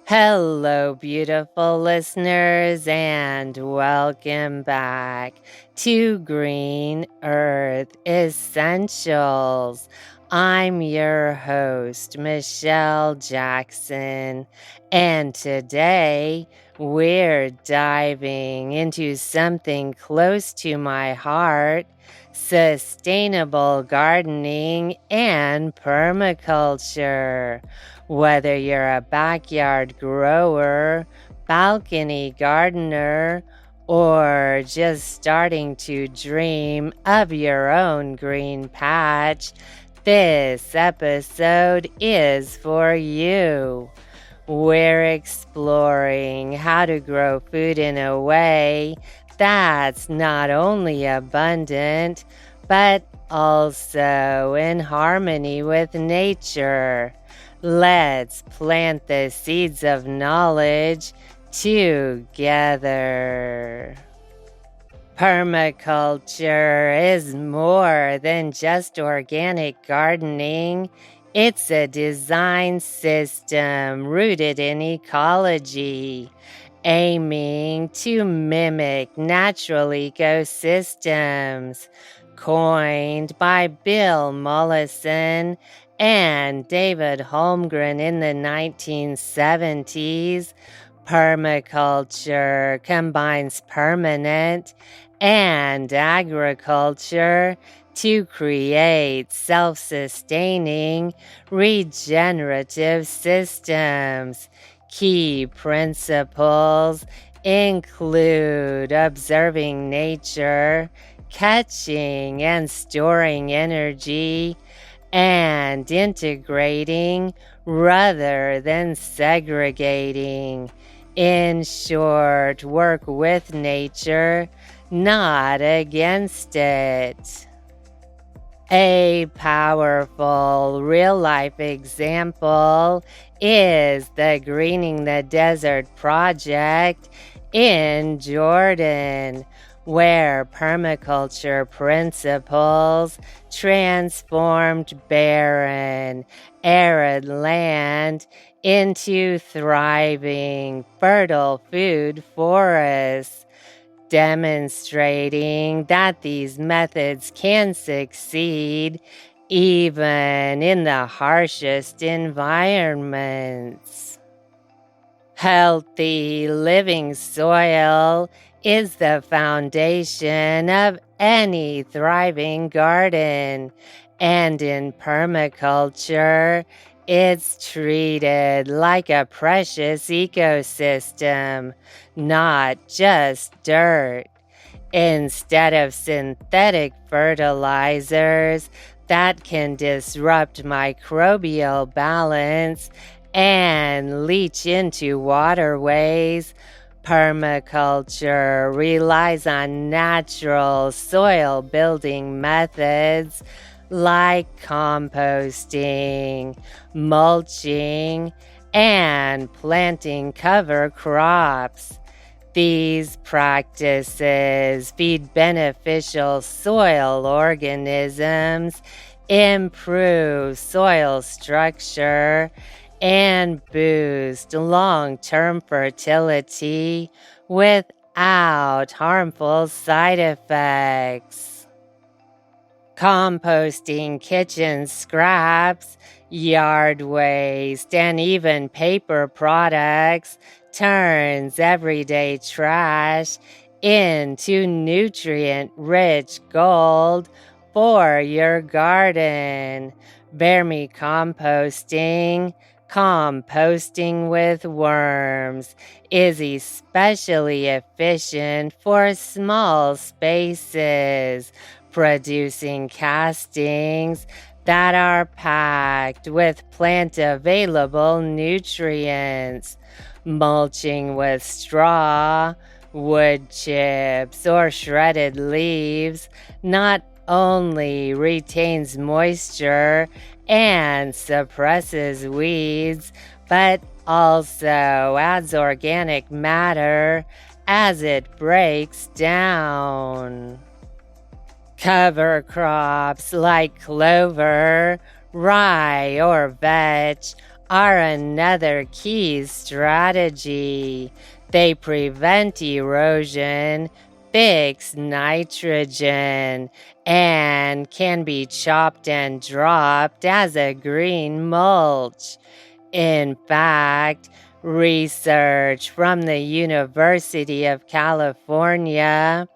Hello, beautiful listeners, and welcome back to Green Earth Essentials. I'm your host, Michelle Jackson, and today we're diving into something close to my heart: sustainable gardening and permaculture. Whether you're a backyard grower, balcony gardener, or just starting to dream of your own green patch, this episode is for you. We're exploring how to grow food in a way that's not only abundant, but also in harmony with nature. Let's plant the seeds of knowledge together. Permaculture is more than just organic gardening. It's a design system rooted in ecology, aiming to mimic natural ecosystems. Coined by Bill Mollison and David Holmgren in the 1970s, permaculture combines permanent and agriculture to create self-sustaining, regenerative systems. Key principles include observing nature, catching and storing energy, and integrating rather than segregating. In short, work with nature, not against it. A powerful real-life example is the Greening the Desert project in Jordan, where permaculture principles transformed barren, arid land into thriving, fertile food forests, demonstrating that these methods can succeed even in the harshest environments. Healthy living soil is the foundation of any thriving garden, and in permaculture, it's treated like a precious ecosystem, not just dirt. Instead of synthetic fertilizers that can disrupt microbial balance and leach into waterways, permaculture relies on natural soil building methods like composting, mulching, and planting cover crops. These practices feed beneficial soil organisms, improve soil structure, and boost long-term fertility without harmful side effects. Composting kitchen scraps, yard waste, and even paper products turns everyday trash into nutrient-rich gold for your garden. Vermicomposting, composting with worms, is especially efficient for small spaces, producing castings that are packed with plant-available nutrients. Mulching with straw, wood chips, or shredded leaves not only retains moisture and suppresses weeds, but also adds organic matter as it breaks down. Cover crops like clover, rye, or vetch are another key strategy. They prevent erosion, fix nitrogen, and can be chopped and dropped as a green mulch. In fact, research from the University of California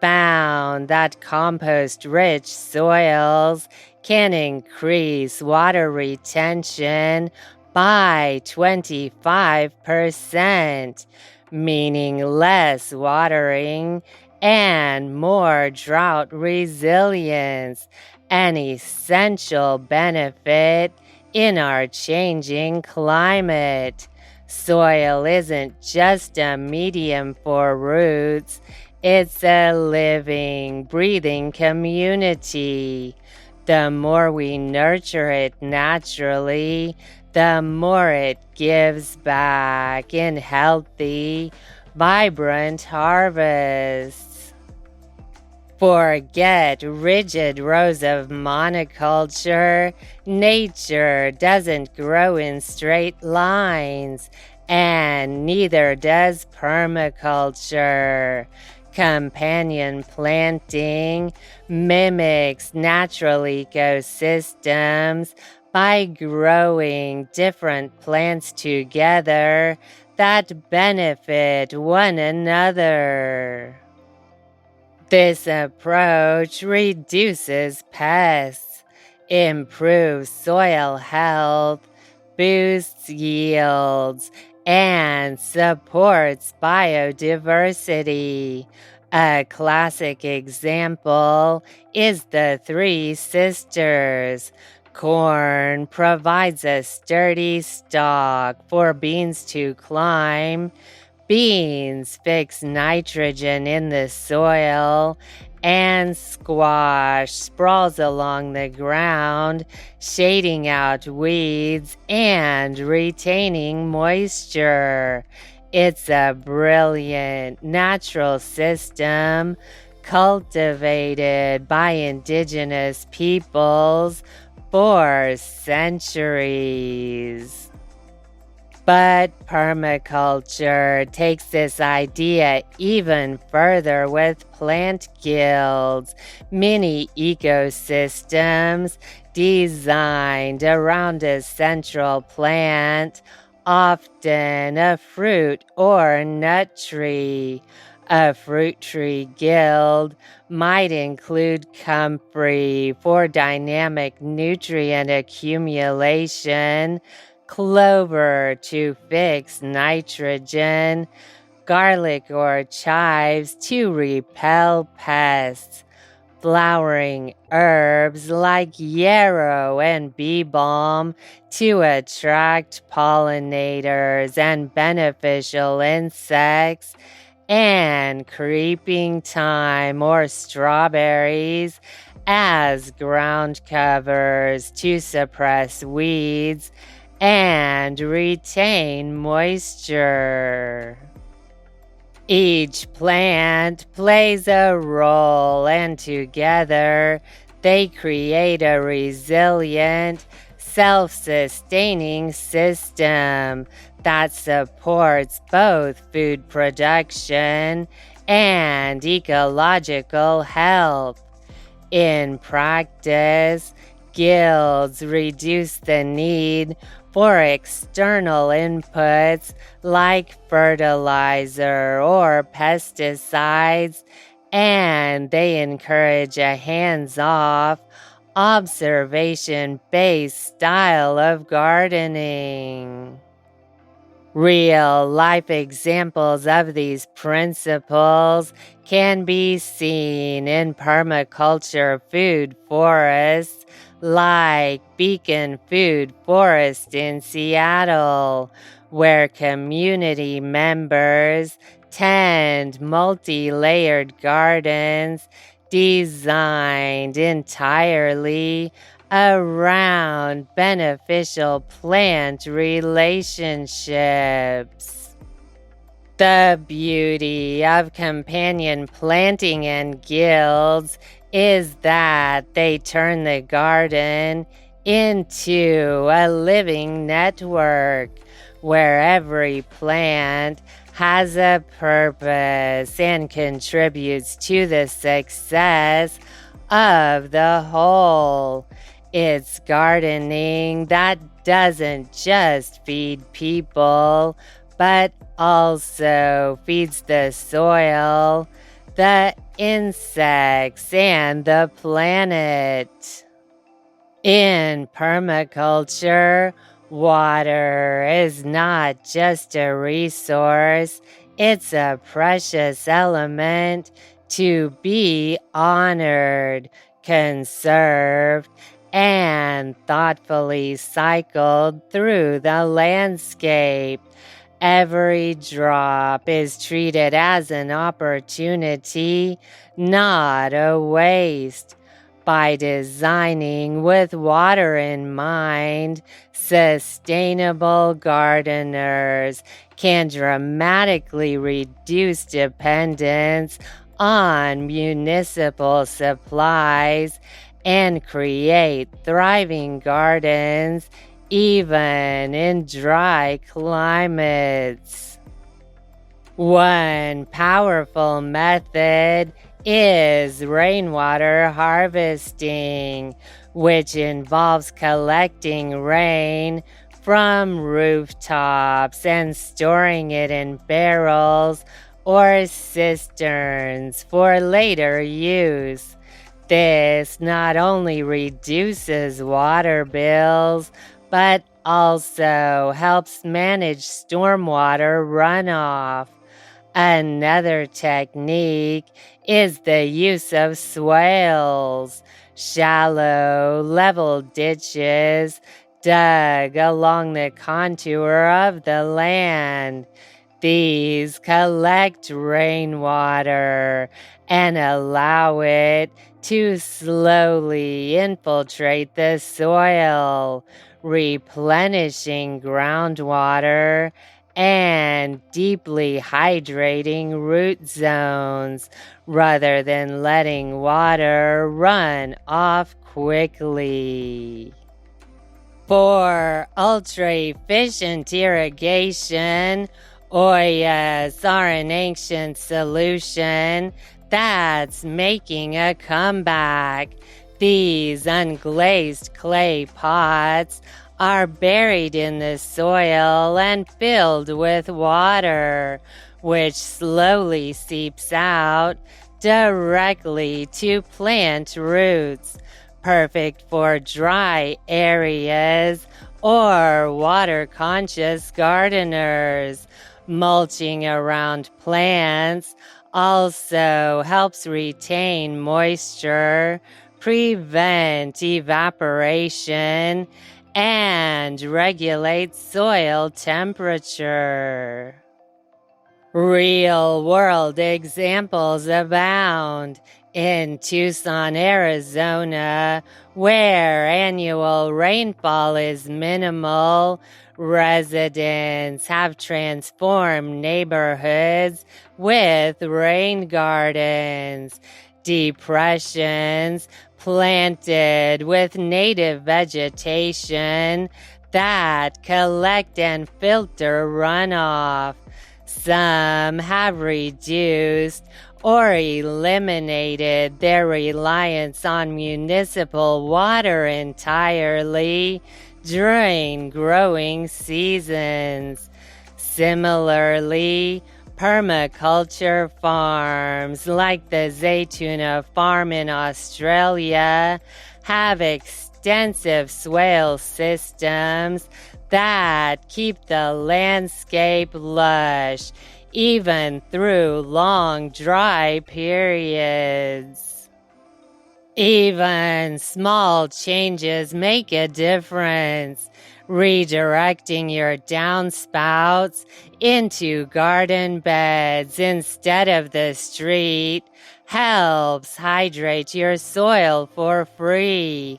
found that compost-rich soils can increase water retention by 25%, meaning less watering and more drought resilience, an essential benefit in our changing climate. Soil isn't just a medium for roots, it's a living, breathing community. The more we nurture it naturally, the more it gives back in healthy, vibrant harvests. Forget rigid rows of monoculture. Nature doesn't grow in straight lines, and neither does permaculture. Companion planting mimics natural ecosystems by growing different plants together that benefit one another. This approach reduces pests, improves soil health, boosts yields, and supports biodiversity. A classic example is the Three Sisters. Corn provides a sturdy stalk for beans to climb. Beans fix nitrogen in the soil, and squash sprawls along the ground, shading out weeds and retaining moisture. It's a brilliant natural system cultivated by indigenous peoples for centuries. But permaculture takes this idea even further with plant guilds, mini ecosystems designed around a central plant, often a fruit or nut tree. A fruit tree guild might include comfrey for dynamic nutrient accumulation, clover to fix nitrogen, garlic or chives to repel pests, flowering herbs like yarrow and bee balm to attract pollinators and beneficial insects, and creeping thyme or strawberries as ground covers to suppress weeds and retain moisture. Each plant plays a role, and together they create a resilient, self-sustaining system that supports both food production and ecological health. In practice, guilds reduce the need for external inputs like fertilizer or pesticides, and they encourage a hands-off, observation-based style of gardening. Real-life examples of these principles can be seen in permaculture food forests like Beacon Food Forest in Seattle, where community members tend multi-layered gardens designed entirely around beneficial plant relationships. The beauty of companion planting and guilds is that they turn the garden into a living network where every plant has a purpose and contributes to the success of the whole. It's gardening that doesn't just feed people, but also feeds the soil, the insects, and the planet. In permaculture, water is not just a resource, it's a precious element to be honored, conserved, and thoughtfully cycled through the landscape. Every drop is treated as an opportunity, not a waste. By designing with water in mind, sustainable gardeners can dramatically reduce dependence on municipal supplies and create thriving gardens even in dry climates. One powerful method is rainwater harvesting, which involves collecting rain from rooftops and storing it in barrels or cisterns for later use. This not only reduces water bills, but also helps manage stormwater runoff. Another technique is the use of swales, shallow, level ditches dug along the contour of the land. These collect rainwater and allow it to slowly infiltrate the soil, replenishing groundwater and deeply hydrating root zones rather than letting water run off quickly. For ultra-efficient irrigation, Oyas are an ancient solution that's making a comeback. These unglazed clay pots are buried in the soil and filled with water, which slowly seeps out directly to plant roots, perfect for dry areas or water-conscious gardeners. Mulching around plants also helps retain moisture, prevent evaporation, and regulate soil temperature. Real-world examples abound. In Tucson, Arizona, where annual rainfall is minimal, residents have transformed neighborhoods with rain gardens, depressions planted with native vegetation that collect and filter runoff. Some have reduced or eliminated their reliance on municipal water entirely during growing seasons. Similarly, permaculture farms like the Zaytuna farm in Australia have extensive swale systems that keep the landscape lush even through long dry periods. Even small changes make a difference. Redirecting your downspouts into garden beds instead of the street helps hydrate your soil for free.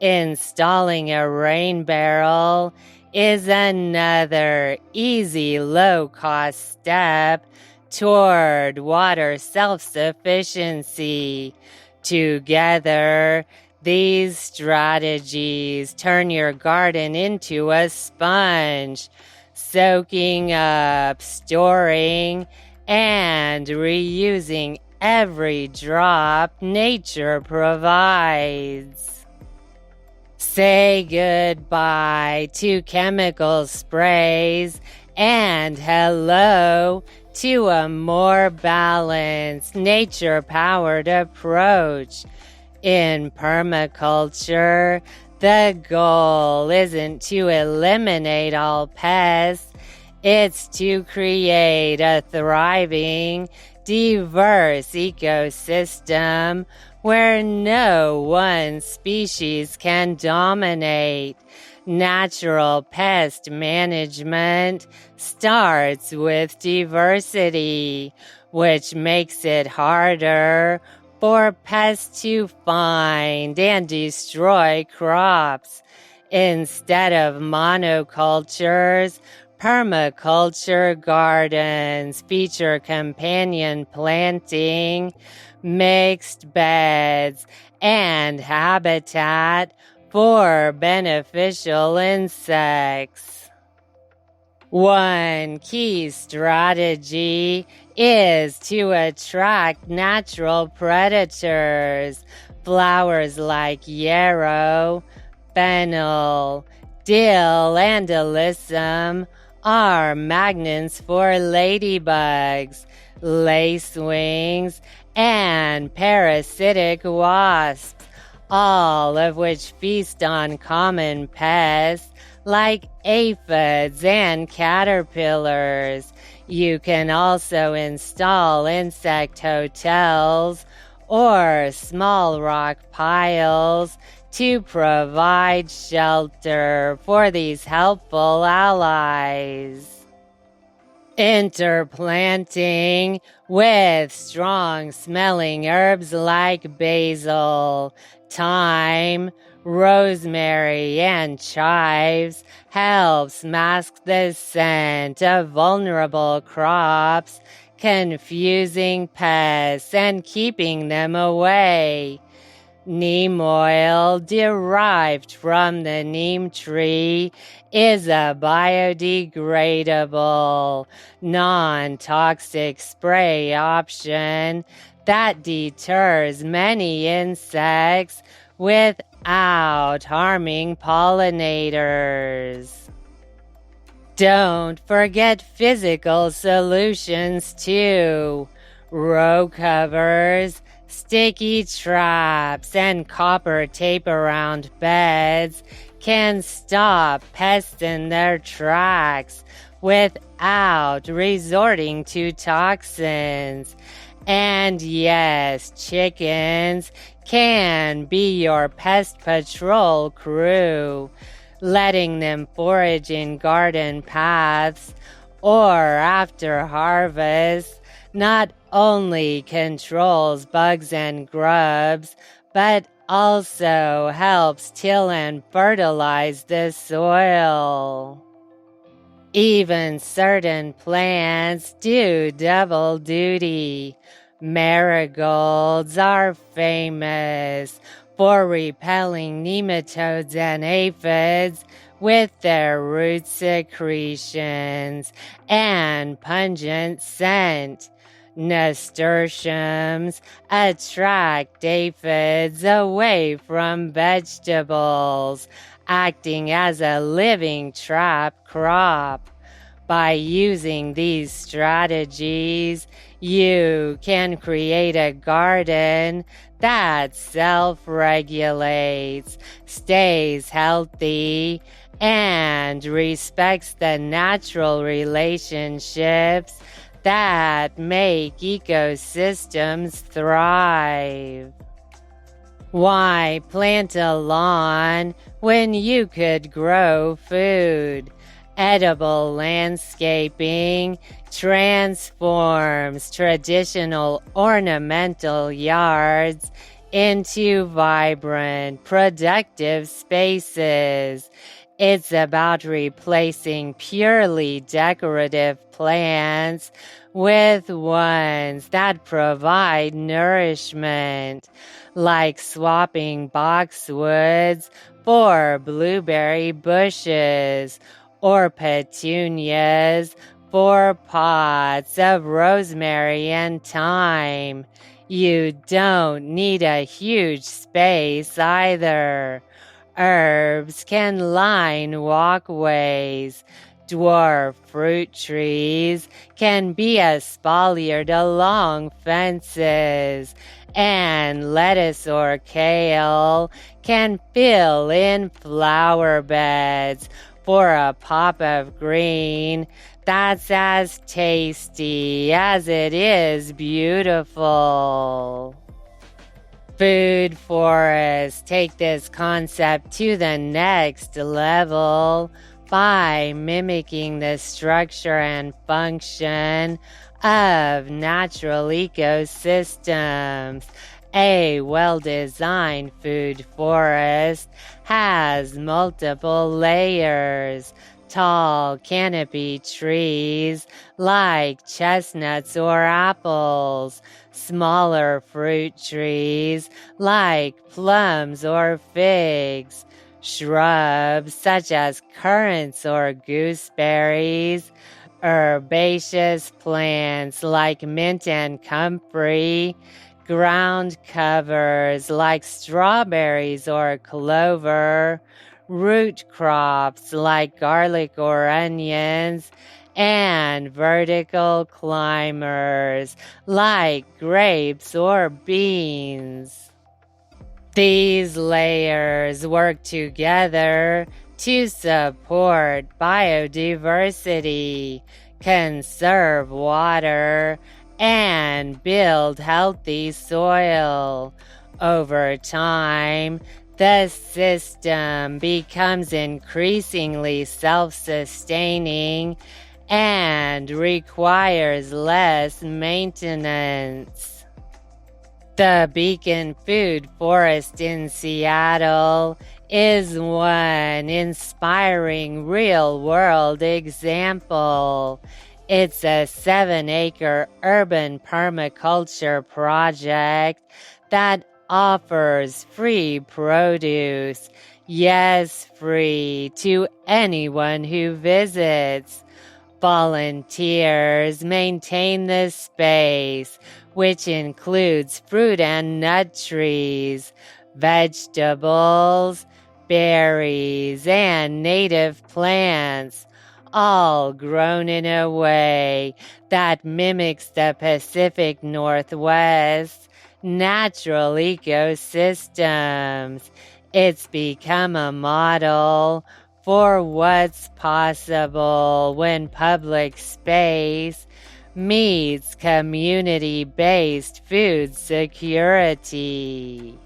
Installing a rain barrel is another easy, low-cost step toward water self-sufficiency. Together, These strategies turn your garden into a sponge, soaking up, storing, and reusing every drop nature provides. Say goodbye to chemical sprays and hello to a more balanced, nature-powered approach. In permaculture, the goal isn't to eliminate all pests, it's to create a thriving, diverse ecosystem where no one species can dominate. Natural pest management starts with diversity, which makes it harder for pests to find and destroy crops. Instead of monocultures, permaculture gardens feature companion planting, mixed beds, and habitat for beneficial insects. One key strategy is to attract natural predators. Flowers like yarrow, fennel, dill, and alyssum are magnets for ladybugs, lacewings, and parasitic wasps, all of which feast on common pests like aphids and caterpillars. You can also install insect hotels or small rock piles to provide shelter for these helpful allies. Interplanting with strong-smelling herbs like basil, thyme, rosemary, and chives helps mask the scent of vulnerable crops, confusing pests and keeping them away. Neem oil derived from the neem tree is a biodegradable, non-toxic spray option that deters many insects without harming pollinators. Don't forget physical solutions too. Row covers, sticky traps, and copper tape around beds can stop pests in their tracks without resorting to toxins. And yes, chickens can be your pest patrol crew, letting them forage in garden paths or after harvest not only controls bugs and grubs, but also helps till and fertilize the soil. Even certain plants do double duty. Marigolds are famous for repelling nematodes and aphids with their root secretions and pungent scent. Nasturtiums attract aphids away from vegetables, acting as a living trap crop. By using these strategies, you can create a garden that self-regulates, stays healthy, and respects the natural relationships that make ecosystems thrive. Why plant a lawn when you could grow food? Edible landscaping transforms traditional ornamental yards into vibrant, productive spaces. It's about replacing purely decorative plants with ones that provide nourishment, like swapping boxwoods for blueberry bushes or petunias for pots of rosemary and thyme. You don't need a huge space either. Herbs can line walkways. Dwarf fruit trees can be espaliered along fences, and lettuce or kale can fill in flower beds for a pop of green that's as tasty as it is beautiful. Food forests take this concept to the next level by mimicking the structure and function of natural ecosystems. A well-designed food forest has multiple layers. Tall canopy trees like chestnuts or apples, smaller fruit trees like plums or figs, shrubs such as currants or gooseberries, herbaceous plants like mint and comfrey, ground covers like strawberries or clover, root crops like garlic or onions, and vertical climbers like grapes or beans. These layers work together to support biodiversity, conserve water, and build healthy soil. Over time, the system becomes increasingly self-sustaining and requires less maintenance. The Beacon Food Forest in Seattle is one inspiring real-world example. It's a 7-acre urban permaculture project that offers free produce, yes, free to anyone who visits. Volunteers maintain the space, which includes fruit and nut trees, vegetables, berries, and native plants, all grown in a way that mimics the Pacific Northwest's natural ecosystems. It's become a model for what's possible when public space meets community-based food security.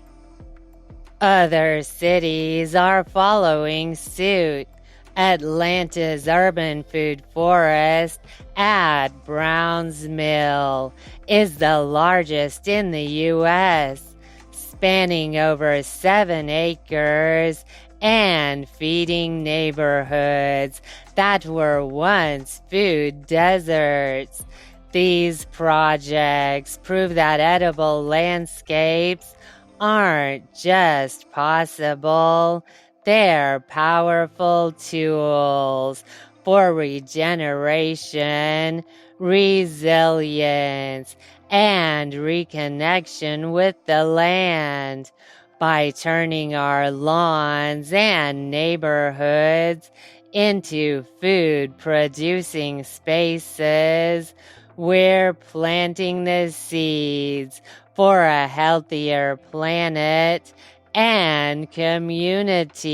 Other cities are following suit. Atlanta's urban food forest at Browns Mill is the largest in the U.S., spanning over 7 acres and feeding neighborhoods that were once food deserts. These projects prove that edible landscapes aren't just possible, they're powerful tools for regeneration, resilience, and reconnection with the land. By turning our lawns and neighborhoods into food-producing spaces, we're planting the seeds for a healthier planet and community.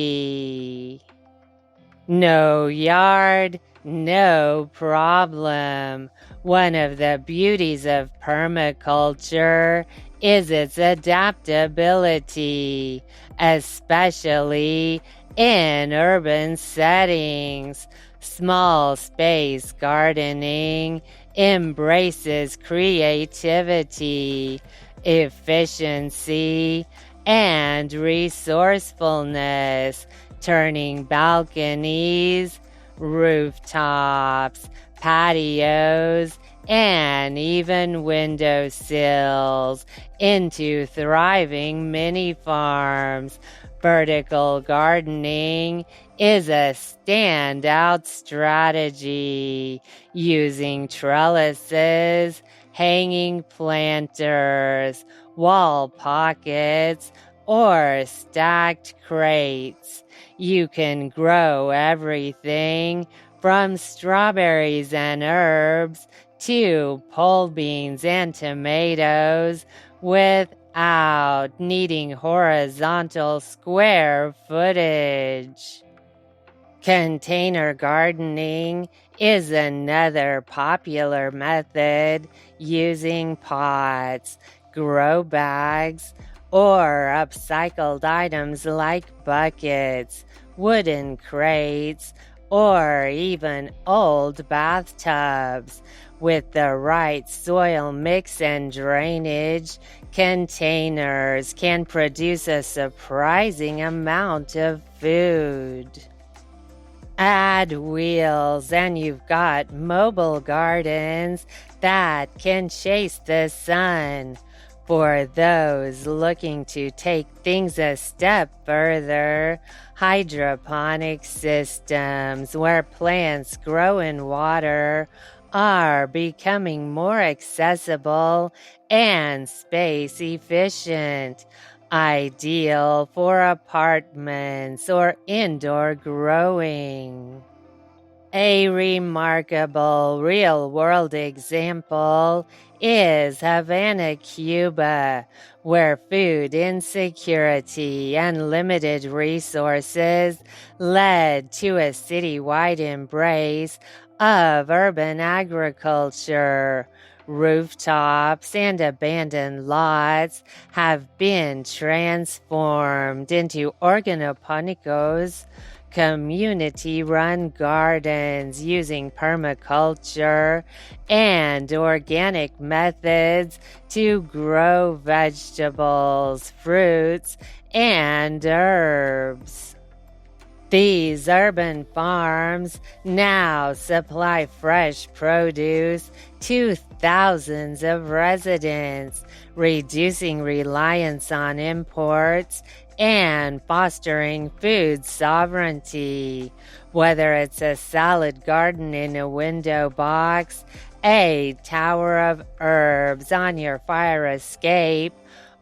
No yard, no problem. One of the beauties of permaculture is its adaptability, especially in urban settings. Small space gardening embraces creativity, efficiency, and resourcefulness turning balconies, rooftops, patios, and even windowsills into thriving mini farms. Vertical gardening is a standout strategy, using trellises, hanging planters, wall pockets, or stacked crates. You can grow everything from strawberries and herbs to pole beans and tomatoes without needing horizontal square footage. Container gardening is another popular method, using pots, grow bags, or upcycled items like buckets, wooden crates, or even old bathtubs. With the right soil mix and drainage, containers can produce a surprising amount of food. Add wheels and you've got mobile gardens that can chase the sun. For those looking to take things a step further, hydroponic systems where plants grow in water are becoming more accessible and space efficient, ideal for apartments or indoor growing. A remarkable real-world example is Havana, Cuba, where food insecurity and limited resources led to a citywide embrace of urban agriculture. Rooftops and abandoned lots have been transformed into organoponicos, community-run gardens using permaculture and organic methods to grow vegetables, fruits, and herbs. These urban farms now supply fresh produce to thousands of residents, reducing reliance on imports and fostering food sovereignty. Whether it's a salad garden in a window box, a tower of herbs on your fire escape,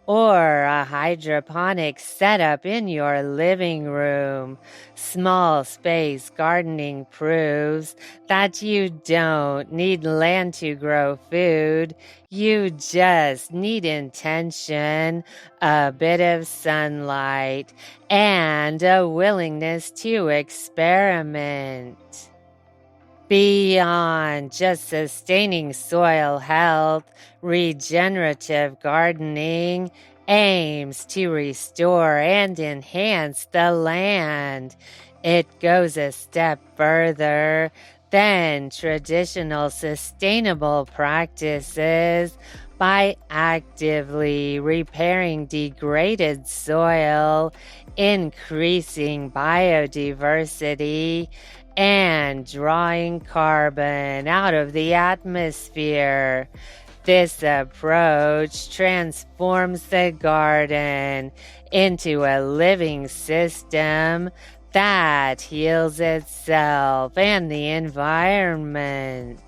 or a hydroponic setup in your living room, small space gardening proves that you don't need land to grow food. You just need intention, a bit of sunlight, and a willingness to experiment. Beyond just sustaining soil health, regenerative gardening aims to restore and enhance the land. It goes a step further than traditional sustainable practices by actively repairing degraded soil, increasing biodiversity, and drawing carbon out of the atmosphere. This approach transforms the garden into a living system that heals itself and the environment.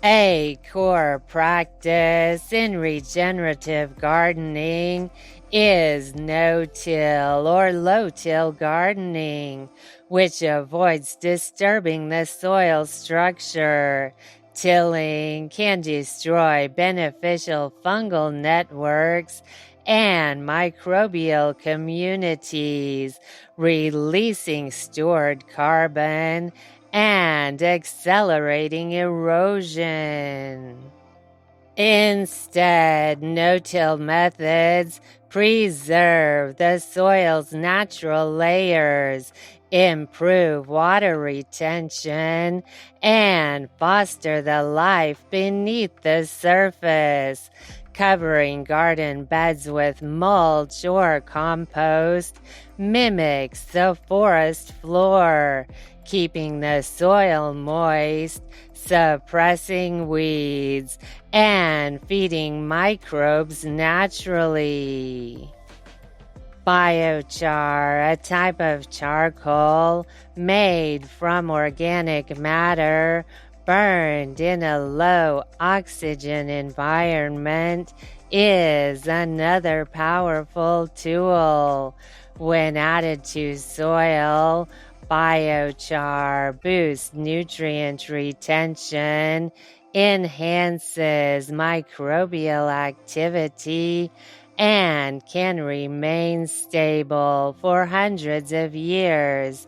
A core practice in regenerative gardening is no-till or low-till gardening, which avoids disturbing the soil structure. Tilling can destroy beneficial fungal networks and microbial communities, releasing stored carbon and accelerating erosion. Instead, no-till methods preserve the soil's natural layers, improve water retention, and foster the life beneath the surface. Covering garden beds with mulch or compost mimics the forest floor, keeping the soil moist, suppressing weeds, and feeding microbes naturally. Biochar, a type of charcoal made from organic matter burned in a low oxygen environment, is another powerful tool. When added to soil, biochar boosts nutrient retention, enhances microbial activity, and can remain stable for hundreds of years,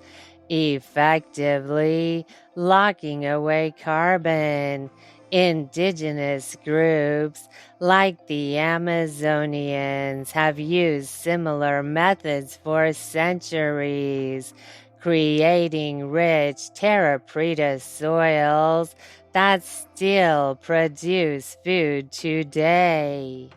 effectively locking away carbon. Indigenous groups like the Amazonians have used similar methods for centuries, creating rich terra preta soils that still produce food today.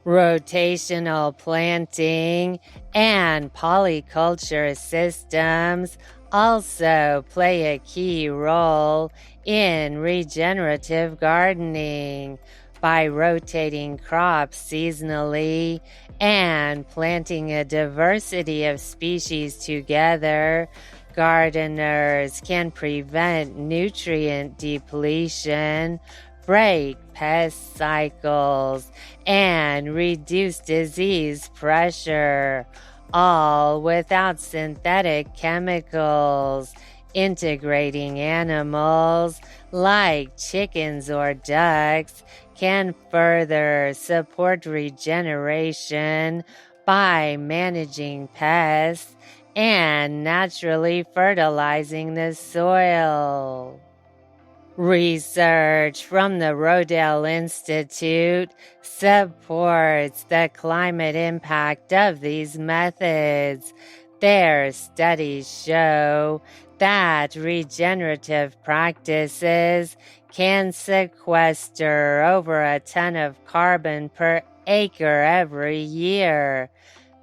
Rotational planting and polyculture systems also play a key role in regenerative gardening. By rotating crops seasonally and planting a diversity of species together, gardeners can prevent nutrient depletion, break pest cycles, and reduce disease pressure, all without synthetic chemicals. Integrating animals like chickens or ducks can further support regeneration by managing pests and naturally fertilizing the soil. Research from the Rodale Institute supports the climate impact of these methods. Their studies show that regenerative practices can sequester over a ton of carbon per acre every year.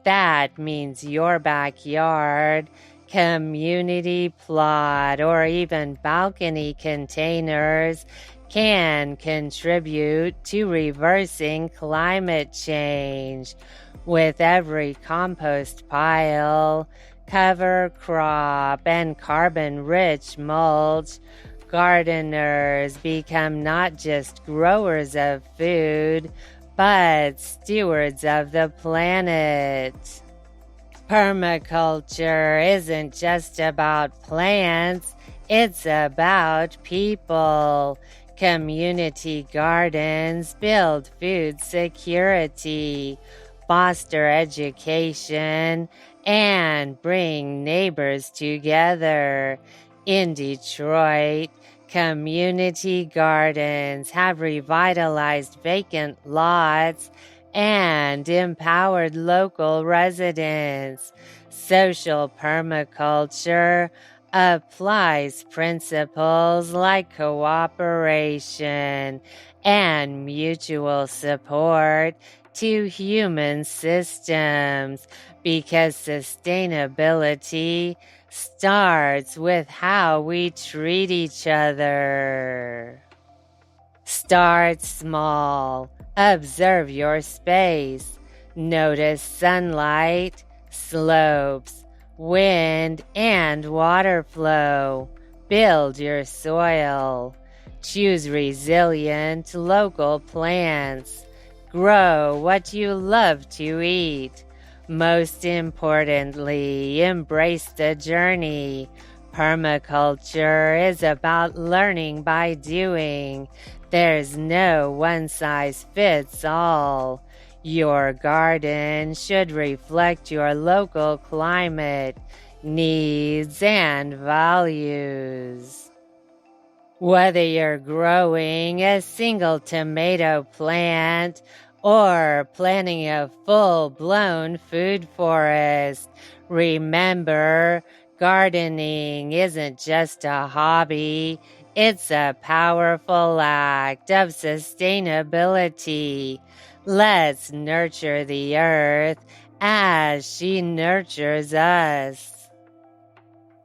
That means your backyard, community plot, or even balcony containers can contribute to reversing climate change. With every compost pile, cover crop, and carbon-rich mulch, gardeners become not just growers of food, but stewards of the planet. Permaculture isn't just about plants, it's about people. Community gardens build food security, foster education, and bring neighbors together. In Detroit, community gardens have revitalized vacant lots and empowered local residents. Social permaculture applies principles like cooperation and mutual support to human systems because sustainability starts with how we treat each other. Start small. Observe your space. Notice sunlight, slopes, wind, and water flow. Build your soil. Choose resilient local plants. Grow what you love to eat. Most importantly, embrace the journey. Permaculture is about learning by doing. There's no one-size-fits-all. Your garden should reflect your local climate, needs, and values. Whether you're growing a single tomato plant or planting a full-blown food forest, remember, gardening isn't just a hobby, It's a powerful act of sustainability. Let's nurture the earth as she nurtures us.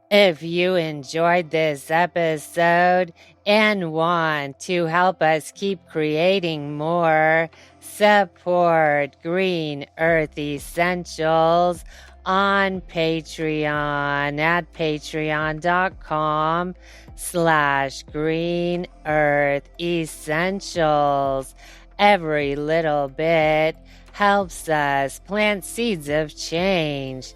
If you enjoyed this episode and want to help us keep creating more, support Green Earth Essentials on Patreon at patreon.com/Green Earth Essentials. Every little bit helps us plant seeds of change.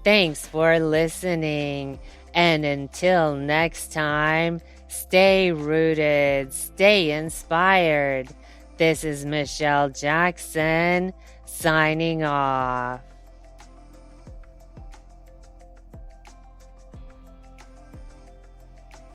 Thanks for listening. And until next time, stay rooted, stay inspired. This is Michelle Jackson signing off.